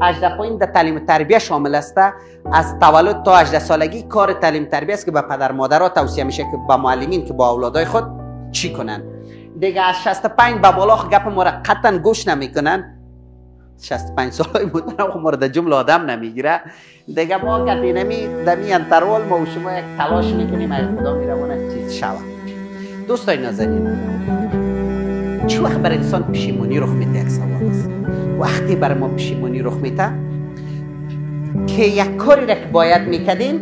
18 پایین در تعلیم تربیه شامل است. از تولد تا 18 سالگی کار تعلیم تربیه است که به پدر مادرها توصیه میشه که با معلمین که با اولادای خود چی کنن. دیگه از 65 به بالا گپ ما را قطعا گوش نمیکنن. 65 سالای محترم ما را در جمله آدم نمیگیره. دیگه ما که دمی انترول ما و شما یک تلاش میکنیم ای خدا میروانه چیز شود. دوستای نازنین، چه وقت بر انسان پشیمانی رخ میده؟ یک سوال است. وقتی بر ما پشیمانی رخ میده که یک کاری را که باید میکردیم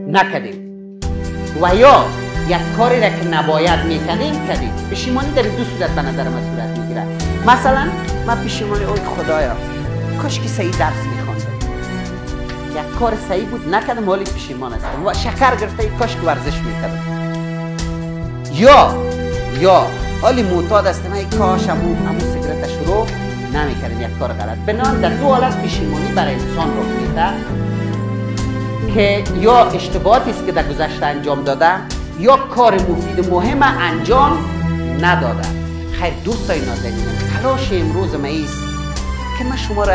نکردیم و یا یک کاری را که نباید میکردیم کردیم. پشیمانی در دو صورت به نظر من صورت میگیره. مثلا من پشیمانی اوی خدایا کاش که صحیح درس میخواندم، یک کار صحیح بود نکردم ولی پشیمان هستم. و شکر گرفته کاش که ورزش میکردم. یا حالی معتاد هستم ای کاش همون سیگارت شروع نمیکردم، یک کار غلط. بنابراین در دو حالت پشیمانی برای انسان رخ میده که یا اشتباهاتی است که در گذشته انجام داده یا کار مفید مهم انجام نداده. خیر دوستای نازنین، تلاش امروز من است که من شما را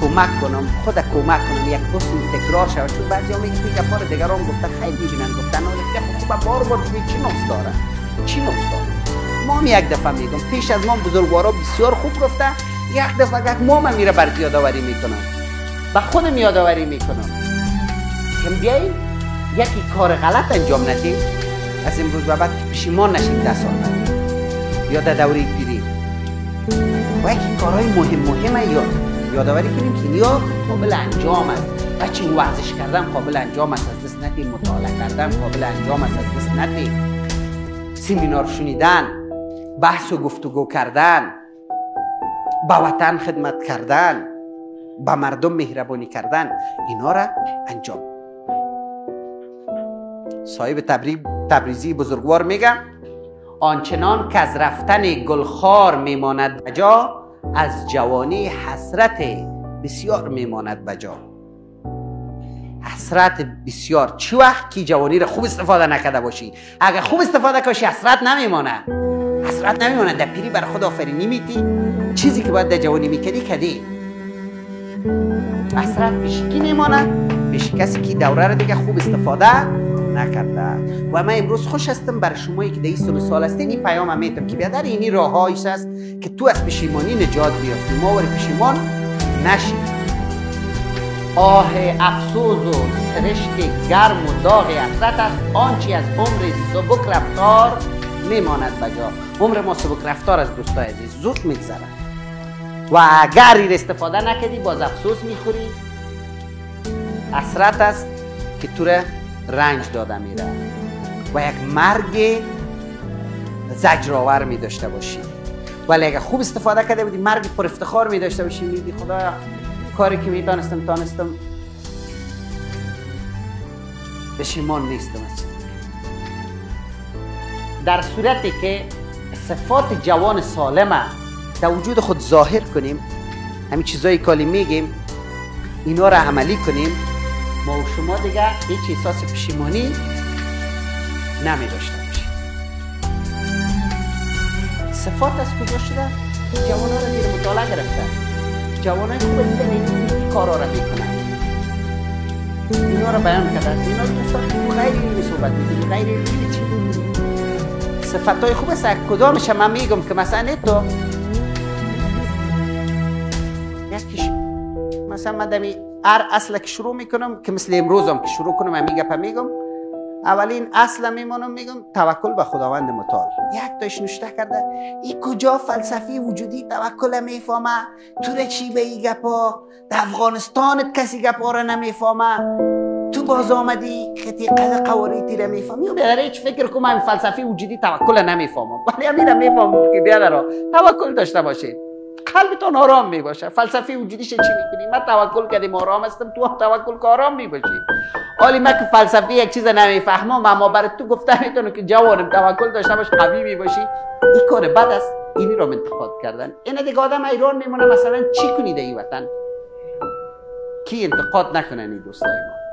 کمک کنم، خود کمک کنم یک حسن تکرار شود. چون بعضیا میگن که گپا رو دیگران گفته خیر میبینن گفتن خوبه بار چی نقص داره؟ چی نقص داره؟ ما هم یک دفعه میگم پیش از ما بزرگوارا بسیار خوب گفته، یک دفعه ما میره بر یادآوری میکنم، به خودم یادآوری میکنم که بیاییم یکی کار غلط انجام ندیم، از امروز به بعد پشیمان نشیم 10 سال بعد یا در دوره پیری و یکی کارهای مهم یادآوری کنیم که اینیا قابل انجام است. بچه ورزش کردن قابل انجام است، از دست ندیم. مطالعه کردن قابل انجام است، از دست ندیم. سمینار شنیدن، بحث و گفتگو کردن، با وطن خدمت کردن، با مردم مهربانی کردن، اینا را انجام. صاحب تبریزی بزرگوار میگه آنچنان که از رفتن گلخار میماند بجا، از جوانی حسرت بسیار میماند بجا. حسرت بسیار چه وقت که جوانی را خوب استفاده نکرده باشی. اگر خوب استفاده کنی حسرت نمیمانه. حسرت نمیمانه. در پیری برای خود آفرینی میتی، چیزی که باید در جوانی میکردی کردی. حسرت پیش کی میمانه؟ پیش کسی که دوره را دیگه خوب استفاده نکرده. و من امروز خوش هستم برای شمایی که در این سن سال هستین این پیام میتم که بیادر اینی راههایش است که تو از پشیمانی نجات بیافتی. ما ولی پشیمان نشید. آه افسوس و سرشک گرم و داغ حسرت است آنچه از عمر سبک رفتار میماند بجا. عمر ما سبک رفتار از دوستای عزیز زود میگذره و اگر این استفاده نکردی باز افسوس میخوری. حسرت است که تو را رنج داده میره و یک مرگ زجرآور می داشته باشی. ولی اگر خوب استفاده کرده بودی مرگ پر افتخار می داشته باشی. میگی خدایا کاری که میتونستم پشیمان نیستم. در صورتی که صفات جوان سالمه در وجود خود ظاهر کنیم، همین چیزایی که میگیم اینا را عملی کنیم، ما و شما دیگه هیچ احساس پشیمانی نمی داشته باشیم. صفات از کجا شده؟ جوان ها را زیر مطالعه گرفتن. جوان های خوب این کارا را میکنن، اینا را بیان کردن. اینا دوستان غیر علمی صحبت میکنی. غیر علمی چی؟ صفت های خوب است. کدامش من میگم که مثلا تو یکیش مثلا من دمی هر اصل که شروع میکنم که مثل امروزم که شروع کنم همین گپا میگم، اولین اصل میمونم میگم توکل به خداوند متعال. یک تاش نوشته کرده این کجا فلسفی وجودی توکل میفهمه، تو را چی به این گپا، در افغانستانت کسی گپا را نمیفهمه، تو باز آمدی خطی قواریتی را میفهمی. بیادر هیچ فکر کنم همین فلسفی وجودی توکل نمیفهمم، ولی همین را میفهمم که بیادر توکل داشته باشید، قلبتون آرام می باشه. فلسفی وجودیش چی میکنی؟ من توکل کردم آرام هستم، تو هم توکل که آرام می باشی. حالی من که فلسفی یک چیز نمیفهمم اما برای تو گفتن میتونم که جوانم توکل داشته باش، قوی می باشی، این کار بد است. اینی رو انتقاد کردن. این دیگه آدم ایران میمونه مثلا چی کنی در این وطن کی انتقاد نکنن این دوستای ما.